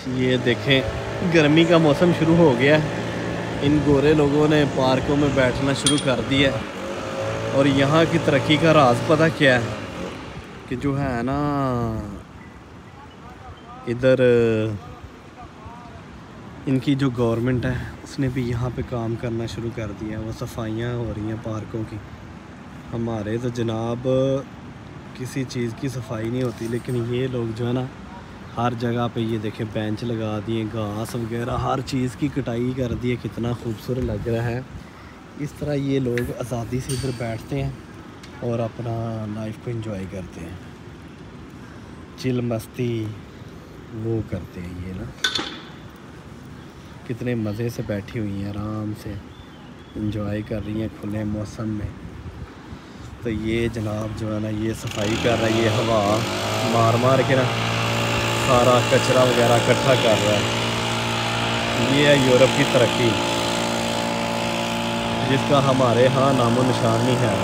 ये देखें गर्मी का मौसम शुरू हो गया है। इन गोरे लोगों ने पार्कों में बैठना शुरू कर दिया है। और यहाँ की तरक्की का राज पता क्या है कि जो है ना, इधर इनकी जो गवर्नमेंट है उसने भी यहाँ पे काम करना शुरू कर दिया है। वो सफाइयाँ हो रही हैं पार्कों की। हमारे तो जनाब किसी चीज़ की सफाई नहीं होती, लेकिन ये लोग जो है ना हर जगह पे ये देखें बेंच लगा दिए, घास वगैरह हर चीज़ की कटाई कर दी है। कितना खूबसूरत लग रहा है। इस तरह ये लोग आज़ादी से इधर बैठते हैं और अपना लाइफ को एंजॉय करते हैं, चिल मस्ती वो करते हैं। ये ना कितने मज़े से बैठी हुई हैं, आराम से एंजॉय कर रही हैं खुले मौसम में। तो ये जनाब जो है ना ये सफाई कर रहा है, ये हवा मार मार के ना सारा कचरा वगैरह इकट्ठा कर रहा है। ये है यूरोप की तरक्की, जिसका हमारे यहाँ नामो निशान नहीं है।